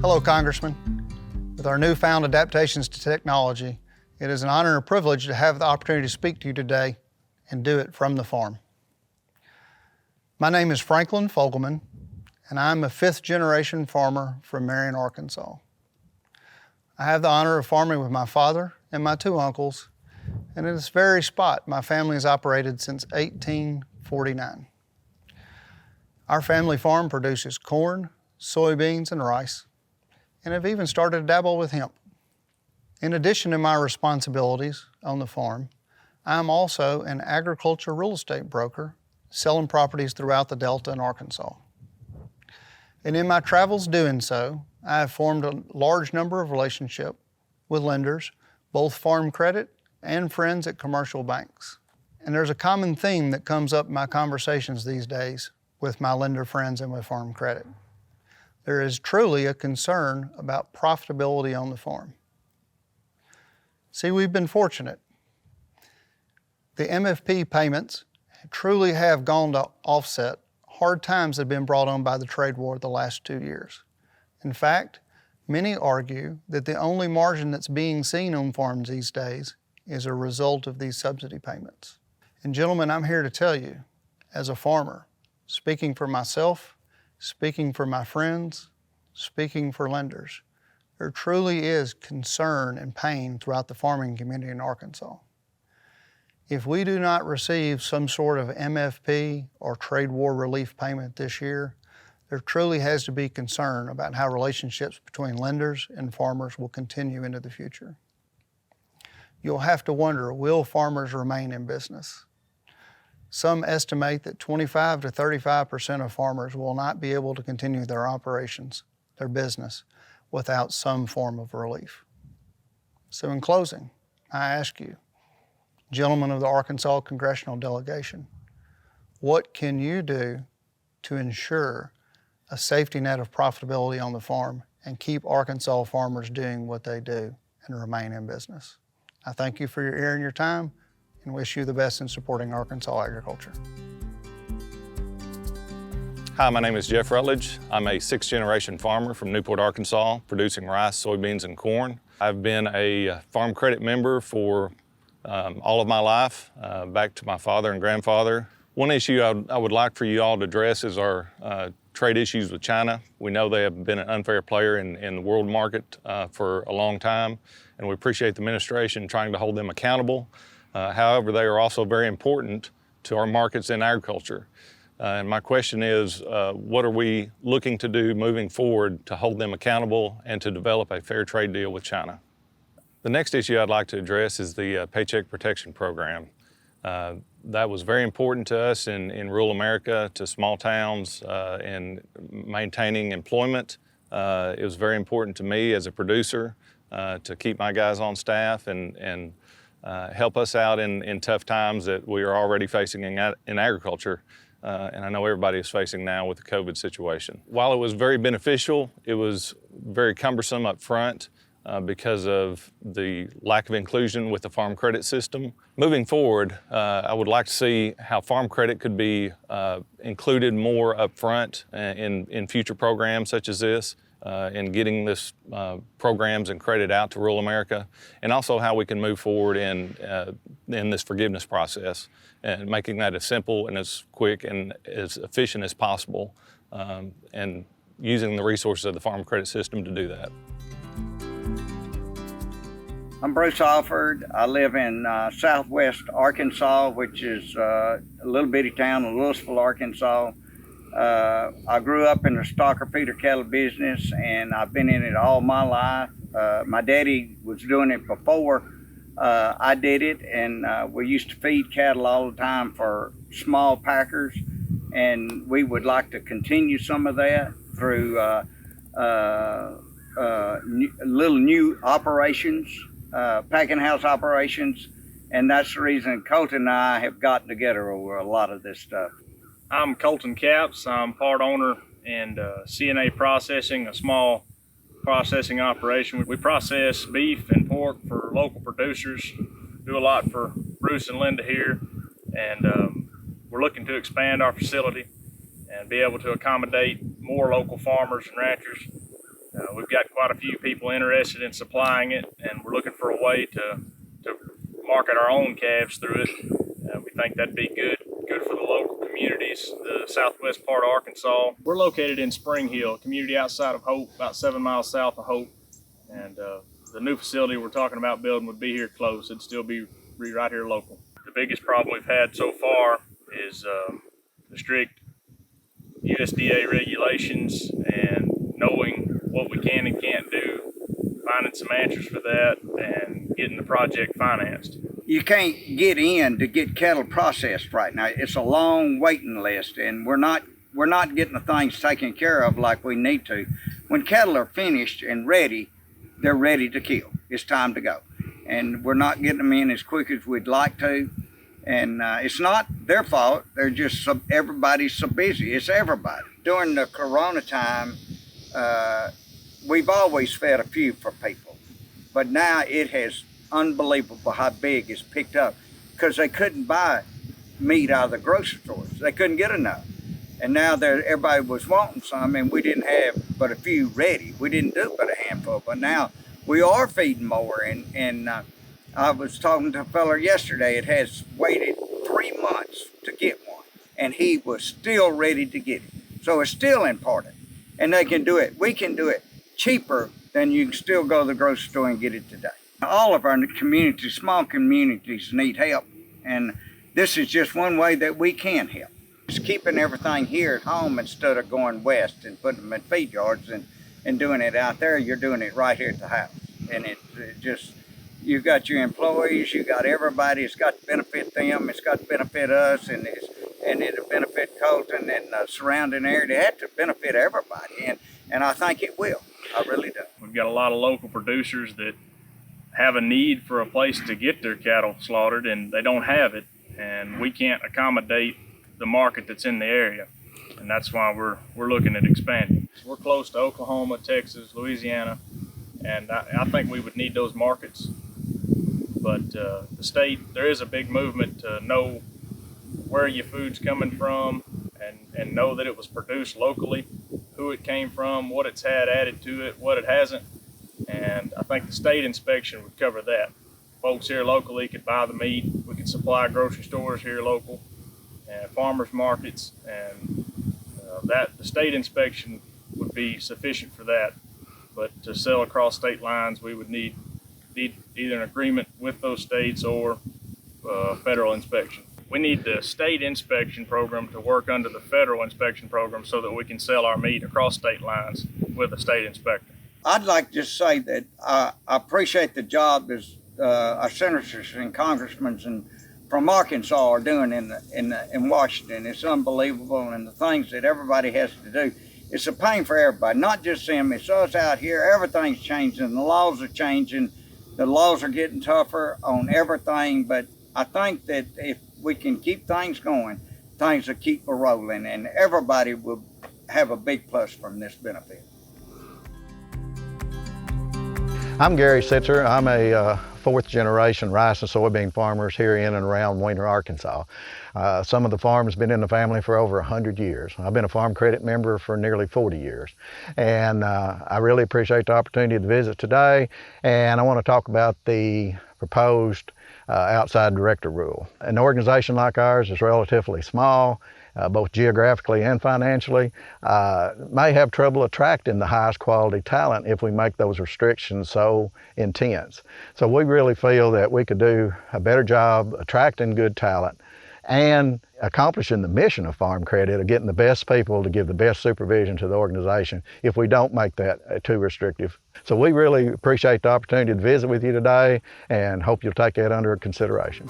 Hello, Congressman. With our newfound adaptations to technology, it is an honor and a privilege to have the opportunity to speak to you today and do it from the farm. My name is Franklin Fogleman, and I'm a fifth-generation farmer from Marion, Arkansas. I have the honor of farming with my father and my two uncles, and in this very spot my family has operated since 1849. Our family farm produces corn, soybeans, and rice, and have even started to dabble with hemp. In addition to my responsibilities on the farm, I am also an agriculture real estate broker selling properties throughout the Delta in Arkansas. And in my travels doing so, I have formed a large number of relationships with lenders, both Farm Credit and friends at commercial banks. And there's a common theme that comes up in my conversations these days with my lender friends and with Farm Credit. There is truly a concern about profitability on the farm. See, we've been fortunate. The MFP payments truly have gone to offset hard times that have been brought on by the trade war the last 2 years. In fact, many argue that the only margin that's being seen on farms these days is a result of these subsidy payments. And gentlemen, I'm here to tell you, as a farmer, speaking for myself, speaking for my friends, speaking for lenders, there truly is concern and pain throughout the farming community in Arkansas. If we do not receive some sort of MFP or trade war relief payment this year, there truly has to be concern about how relationships between lenders and farmers will continue into the future. You'll have to wonder, will farmers remain in business? Some estimate that 25 to 35% of farmers will not be able to continue their operations, their business, without some form of relief. So in closing, I ask you, gentlemen of the Arkansas Congressional Delegation, what can you do to ensure a safety net of profitability on the farm and keep Arkansas farmers doing what they do and remain in business? I thank you for your ear and your time, and wish you the best in supporting Arkansas agriculture. Hi, my name is Jeff Rutledge. I'm a sixth-generation farmer from Newport, Arkansas, producing rice, soybeans, and corn. I've been a Farm Credit member for all of my life, back to my father and grandfather. One issue I would like for you all to address is our trade issues with China. We know they have been an unfair player in the world market for a long time, and we appreciate the administration trying to hold them accountable. However, they are also very important to our markets in agriculture. And my question is, what are we looking to do moving forward to hold them accountable and to develop a fair trade deal with China? The next issue I'd like to address is the Paycheck Protection Program. That was very important to us in rural America, to small towns, in maintaining employment. It was very important to me as a producer to keep my guys on staff and help us out in tough times that we are already facing in agriculture, and I know everybody is facing now with the COVID situation. While it was very beneficial, it was very cumbersome up front because of the lack of inclusion with the farm credit system. Moving forward, I would like to see how farm credit could be included more up front in future programs such as this, in getting this programs and credit out to rural America, and also how we can move forward in this forgiveness process and making that as simple and as quick and as efficient as possible, and using the resources of the farm credit system to do that. I'm Bruce Alford. I live in southwest Arkansas, which is a little bitty town of Louisville, Arkansas. I grew up in the stocker feeder cattle business, and I've been in it all my life. My daddy was doing it before I did it, and we used to feed cattle all the time for small packers, and we would like to continue some of that through little new operations, packing house operations, and that's the reason Colton and I have gotten together over a lot of this stuff. I'm Colton Capps. I'm part owner and CNA Processing, a small processing operation. We process beef and pork for local producers, do a lot for Bruce and Linda here, and we're looking to expand our facility and be able to accommodate more local farmers and ranchers. We've got quite a few people interested in supplying it, and we're looking for a way to market our own calves through it. We think that'd be good for the local communities, the southwest part of Arkansas. We're located in Spring Hill, a community outside of Hope, about 7 miles south of Hope. And the new facility we're talking about building would be here close. It'd still be right here local. The biggest problem we've had so far is the strict USDA regulations and knowing what we can and can't do, finding some answers for that, and getting the project financed. You can't get in to get cattle processed right now. It's a long waiting list, and we're not getting the things taken care of like we need to. When cattle are finished and ready, they're ready to kill. It's time to go. And we're not getting them in as quick as we'd like to. And it's not their fault. They're just, everybody's so busy. It's everybody. During the Corona time, we've always fed a few for people. But now it has unbelievable how big it's picked up, because they couldn't buy meat out of the grocery stores. They couldn't get enough. And now everybody was wanting some, and we didn't have but a few ready. We didn't do but a handful, but now we are feeding more. And I was talking to a fella yesterday. It has waited 3 months to get one, and he was still ready to get it. So it's still important, and they can do it. We can do it cheaper than you can still go to the grocery store and get it today. All of our communities, small communities, need help, and this is just one way that we can help. It's keeping everything here at home instead of going west and putting them in feed yards and doing it out there. You're doing it right here at the house, and it just, you've got your employees, you got everybody. It's got to benefit them, it's got to benefit us, and it'll benefit Colton and the surrounding area. It has to benefit everybody, and I think it will. I really do. We've got a lot of local producers that have a need for a place to get their cattle slaughtered, and they don't have it, and we can't accommodate the market that's in the area, and that's why we're looking at expanding. We're close to Oklahoma, Texas, Louisiana, and I think we would need those markets. But the state, there is a big movement to know where your food's coming from and know that it was produced locally, who it came from, what it's had added to it, what it hasn't. And I think the state inspection would cover that. Folks here locally could buy the meat. We could supply grocery stores here local and farmers markets, and the state inspection would be sufficient for that. But to sell across state lines, we would need either an agreement with those states or federal inspection. We need the state inspection program to work under the federal inspection program so that we can sell our meat across state lines with a state inspector. I'd like to just say that I appreciate the job that our senators and congressmen from Arkansas are doing in Washington. It's unbelievable, and the things that everybody has to do. It's a pain for everybody, not just them. It's us out here. Everything's changing. The laws are changing. The laws are getting tougher on everything. But I think that if we can keep things going, things will keep rolling, and everybody will have a big plus from this benefit. I'm Gary Sitzer. I'm a fourth generation rice and soybean farmers here in and around Weiner, Arkansas. Some of the farms have been in the family for over 100 years. I've been a farm credit member for nearly 40 years. And I really appreciate the opportunity to visit today. And I want to talk about the proposed outside director rule. An organization like ours is relatively small, both geographically and financially, may have trouble attracting the highest quality talent if we make those restrictions so intense. So we really feel that we could do a better job attracting good talent and accomplishing the mission of Farm Credit of getting the best people to give the best supervision to the organization if we don't make that too restrictive. So we really appreciate the opportunity to visit with you today and hope you'll take that under consideration.